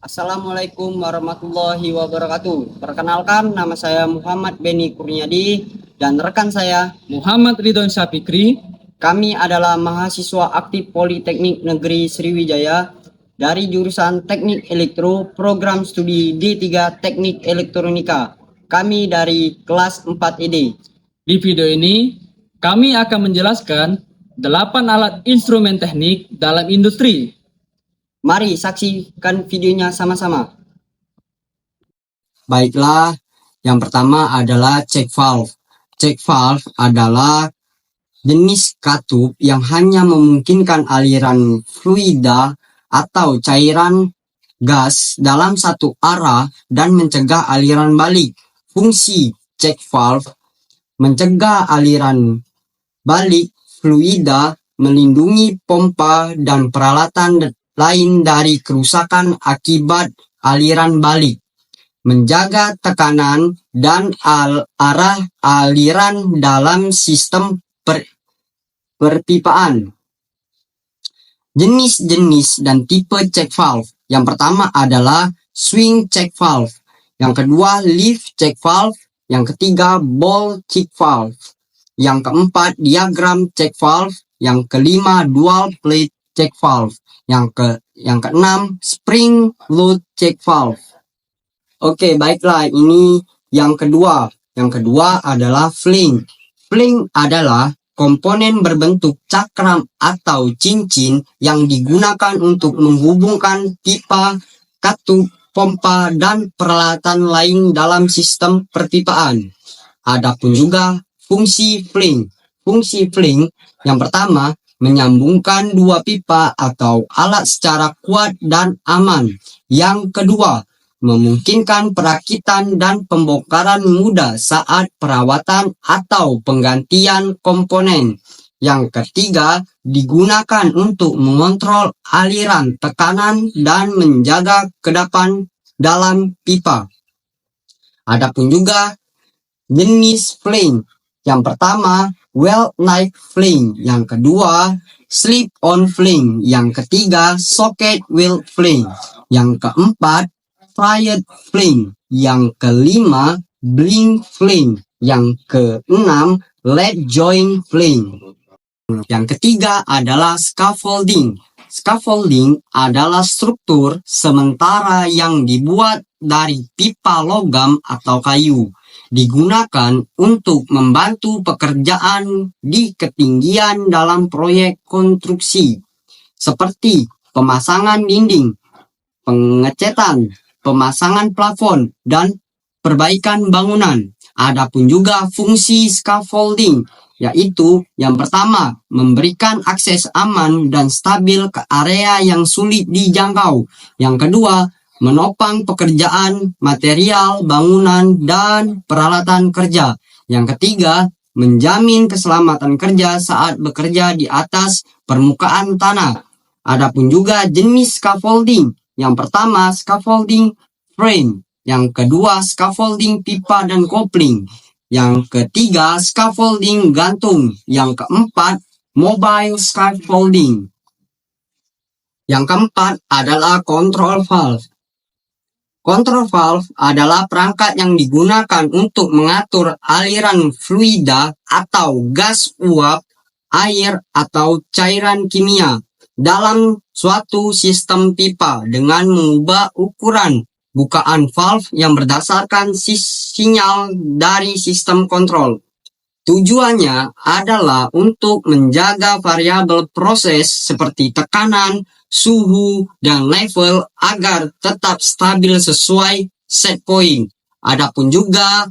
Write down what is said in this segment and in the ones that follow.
Assalamualaikum warahmatullahi wabarakatuh. Perkenalkan, nama saya Muhammad Beni Kurniadi dan rekan saya Muhammad Ridwan Syapikri. Kami adalah mahasiswa aktif Politeknik Negeri Sriwijaya dari jurusan Teknik Elektro, program studi D3 Teknik Elektronika. Kami dari kelas 4 ID. Di video ini, kami akan menjelaskan 8 alat instrumen teknik dalam industri. Mari saksikan videonya sama-sama. Baiklah, yang pertama adalah check valve. Check valve adalah jenis katup yang hanya memungkinkan aliran fluida atau cairan gas dalam satu arah dan mencegah aliran balik. Fungsi check valve mencegah aliran balik fluida, melindungi pompa dan peralatan lain dari kerusakan akibat aliran balik, menjaga tekanan dan arah aliran dalam sistem perpipaan. Jenis-jenis dan tipe check valve. Yang pertama adalah swing check valve. Yang kedua leaf check valve. Yang ketiga ball check valve. Yang keempat diagram check valve. Yang kelima dual plate check valve. Yang keenam spring load check valve. Oke, baiklah, ini yang kedua. Yang kedua adalah fling. Fling adalah komponen berbentuk cakram atau cincin yang digunakan untuk menghubungkan pipa, katup, pompa, dan peralatan lain dalam sistem perpipaan. Adapun juga fungsi fling. Fungsi fling yang pertama menyambungkan dua pipa atau alat secara kuat dan aman. Yang kedua, memungkinkan perakitan dan pembongkaran mudah saat perawatan atau penggantian komponen. Yang ketiga, digunakan untuk mengontrol aliran tekanan dan menjaga kedapan dalam pipa. Adapun juga jenis fling. Yang pertama, well knife fling. Yang kedua, slip on fling. Yang ketiga, socket wheel fling. Yang keempat, fried fling. Yang kelima, blink fling. Yang keenam, lead joint fling. Yang ketiga adalah scaffolding. Scaffolding adalah struktur sementara yang dibuat dari pipa logam atau kayu. Digunakan untuk membantu pekerjaan di ketinggian dalam proyek konstruksi, seperti pemasangan dinding, pengecetan, pemasangan plafon, dan perbaikan bangunan. Adapun juga fungsi scaffolding, yaitu yang pertama, memberikan akses aman dan stabil ke area yang sulit dijangkau. Yang kedua, menopang pekerjaan, material, bangunan, dan peralatan kerja. Yang ketiga, menjamin keselamatan kerja saat bekerja di atas permukaan tanah. Adapun juga jenis scaffolding. Yang pertama, scaffolding frame. Yang kedua, scaffolding pipa dan kopling. Yang ketiga, scaffolding gantung. Yang keempat, mobile scaffolding. Yang keempat adalah control valve. Control valve adalah perangkat yang digunakan untuk mengatur aliran fluida atau gas uap, air, atau cairan kimia dalam suatu sistem pipa dengan mengubah ukuran bukaan valve yang berdasarkan sinyal dari sistem kontrol. Tujuannya adalah untuk menjaga variabel proses seperti tekanan, suhu, dan level agar tetap stabil sesuai set point. Adapun juga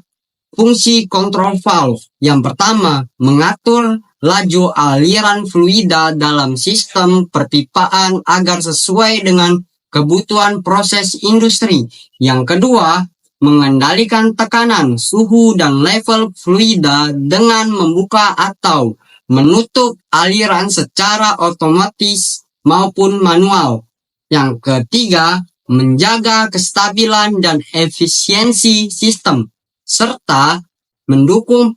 fungsi kontrol valve. Yang pertama, mengatur laju aliran fluida dalam sistem perpipaan agar sesuai dengan kebutuhan proses industri. Yang kedua, mengendalikan tekanan, suhu, dan level fluida dengan membuka atau menutup aliran secara otomatis maupun manual. Yang ketiga, menjaga kestabilan dan efisiensi sistem, serta mendukung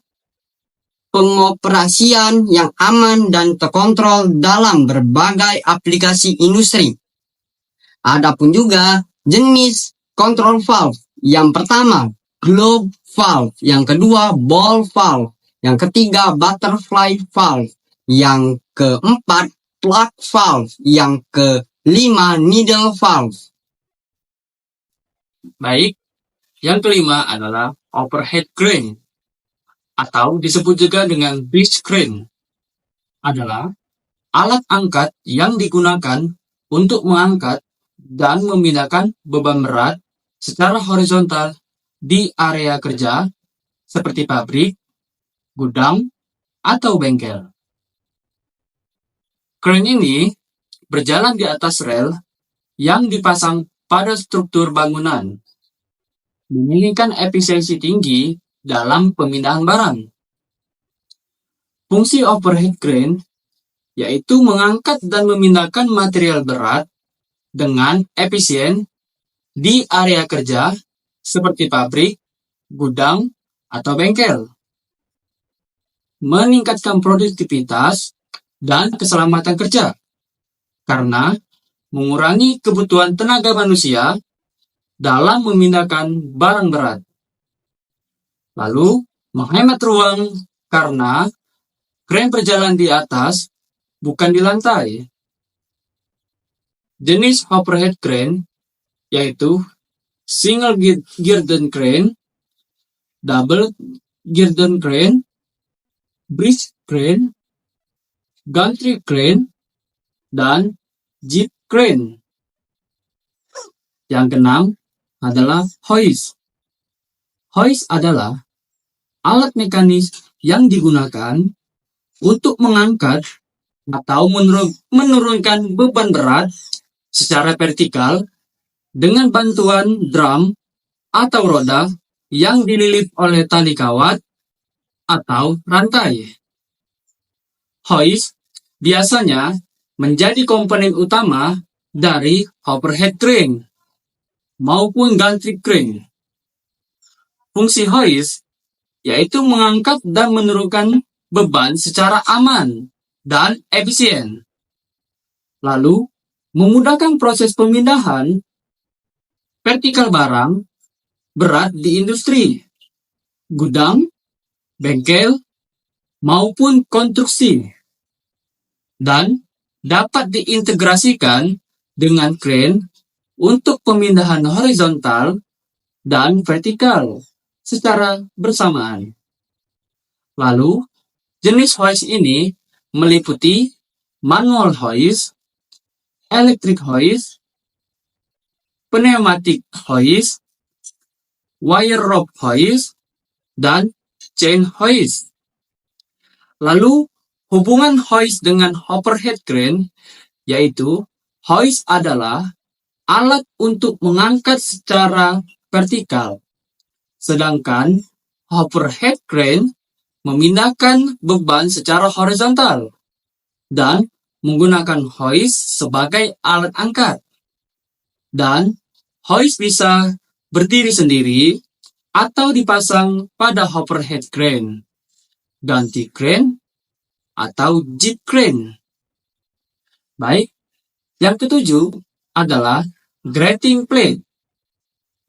pengoperasian yang aman dan terkontrol dalam berbagai aplikasi industri. Adapun juga jenis control valve. Yang pertama, globe valve. Yang kedua, ball valve. Yang ketiga, butterfly valve. Yang keempat, plug valve. Yang kelima, needle valve. Baik, yang kelima adalah overhead crane, atau disebut juga dengan bridge crane. Adalah alat angkat yang digunakan untuk mengangkat dan memindahkan beban berat secara horizontal di area kerja seperti pabrik, gudang, atau bengkel. Crane ini berjalan di atas rel yang dipasang pada struktur bangunan, memiliki efisiensi tinggi dalam pemindahan barang. Fungsi overhead crane yaitu mengangkat dan memindahkan material berat dengan efisien di area kerja seperti pabrik, gudang, atau bengkel. Meningkatkan produktivitas dan keselamatan kerja karena mengurangi kebutuhan tenaga manusia dalam memindahkan barang berat. Lalu, menghemat ruang karena crane berjalan di atas, bukan di lantai. Jenis overhead crane yaitu single girder crane, double girder crane, bridge crane, gantry crane, dan jeep crane. Yang keenam adalah hoist. Hoist adalah alat mekanis yang digunakan untuk mengangkat atau menurunkan beban berat secara vertikal dengan bantuan drum atau roda yang dililit oleh tali kawat atau rantai. Hoist biasanya menjadi komponen utama dari overhead crane maupun gantry crane. Fungsi hoist yaitu mengangkat dan menurunkan beban secara aman dan efisien. Lalu, memudahkan proses pemindahan vertikal barang berat di industri, gudang, bengkel, maupun konstruksi, dan dapat diintegrasikan dengan crane untuk pemindahan horizontal dan vertikal secara bersamaan. Lalu, jenis hoist ini meliputi manual hoist, electric hoist, pneumatic hoist, wire rope hoist, dan chain hoist. Lalu, hubungan hoist dengan overhead crane, yaitu hoist adalah alat untuk mengangkat secara vertikal, sedangkan overhead crane memindahkan beban secara horizontal dan menggunakan hoist sebagai alat angkat. Dan hoist bisa berdiri sendiri atau dipasang pada overhead crane, gantry crane, atau jeep crane. Baik, yang ketujuh adalah grating plate.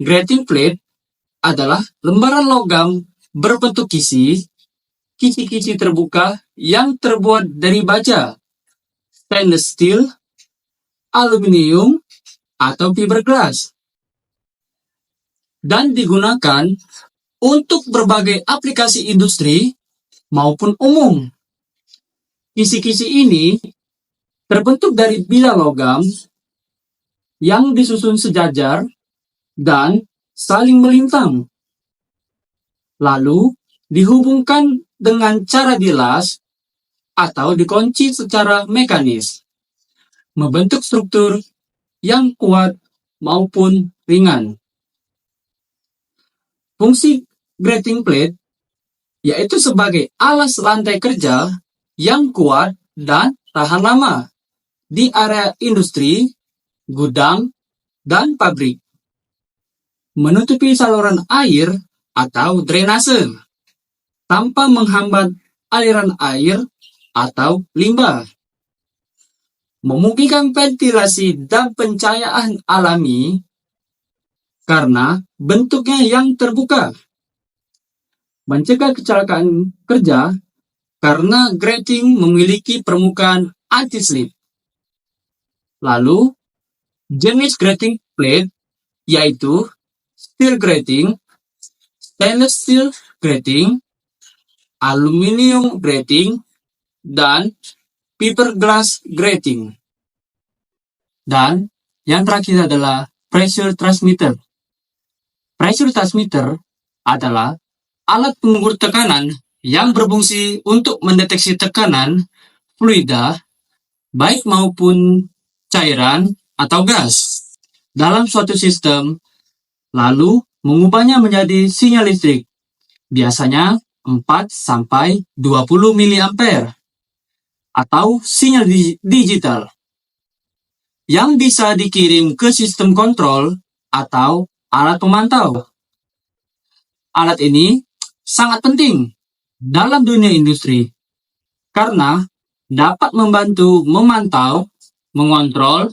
Grating plate adalah lembaran logam berbentuk kisi-kisi terbuka yang terbuat dari baja, stainless steel, aluminium, atau fiberglass, dan digunakan untuk berbagai aplikasi industri maupun umum. Kisi-kisi ini terbentuk dari bila logam yang disusun sejajar dan saling melintang, lalu dihubungkan dengan cara bilas atau dikunci secara mekanis, membentuk struktur yang kuat maupun ringan. Fungsi grating plate yaitu sebagai alas lantai kerja yang kuat dan tahan lama di area industri, gudang, dan pabrik, menutupi saluran air atau drainase tanpa menghambat aliran air atau limbah, memungkinkan ventilasi dan pencahayaan alami karena bentuknya yang terbuka. Mencegah kecelakaan kerja karena grating memiliki permukaan anti-slip. Lalu, jenis grating plate yaitu steel grating, stainless steel grating, aluminium grating, dan fiberglass grating. Dan yang terakhir adalah pressure transmitter. Pressure transmitter adalah alat pengukur tekanan yang berfungsi untuk mendeteksi tekanan fluida, baik maupun cairan atau gas, dalam suatu sistem, lalu mengubahnya menjadi sinyal listrik, biasanya 4-20 mA, atau sinyal digital, yang bisa dikirim ke sistem kontrol atau alat pemantau. Alat ini sangat penting dalam dunia industri karena dapat membantu memantau, mengontrol,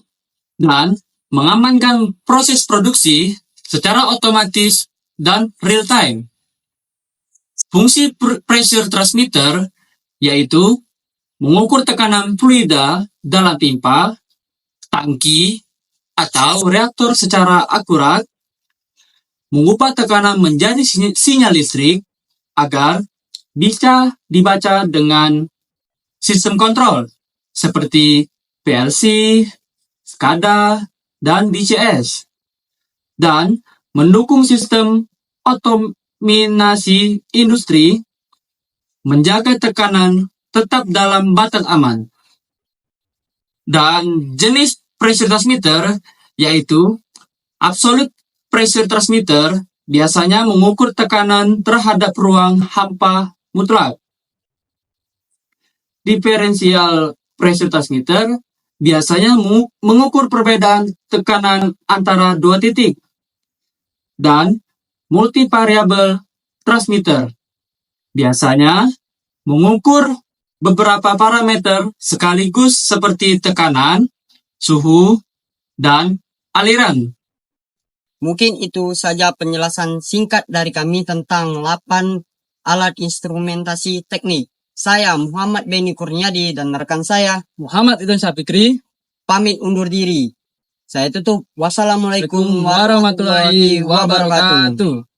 dan mengamankan proses produksi secara otomatis dan real time. Fungsi pressure transmitter yaitu mengukur tekanan fluida dalam pipa, tangki, atau reaktor secara akurat, mengubah tekanan menjadi sinyal listrik agar bisa dibaca dengan sistem kontrol seperti PLC, SCADA, dan DCS, dan mendukung sistem otominasi industri, menjaga tekanan tetap dalam batas aman. Dan jenis pressure transmitter yaitu absolute pressure transmitter biasanya mengukur tekanan terhadap ruang hampa mutlak. Differential pressure transmitter biasanya mengukur perbedaan tekanan antara dua titik. Dan multivariable transmitter biasanya mengukur beberapa parameter sekaligus seperti tekanan, suhu, dan aliran. Mungkin itu saja penjelasan singkat dari kami tentang 8 alat instrumentasi teknik. Saya Muhammad Beni Kurniadi dan rekan saya Muhammad Idun Syafitri pamit undur diri. Saya tutup. Wassalamualaikum warahmatullahi wabarakatuh.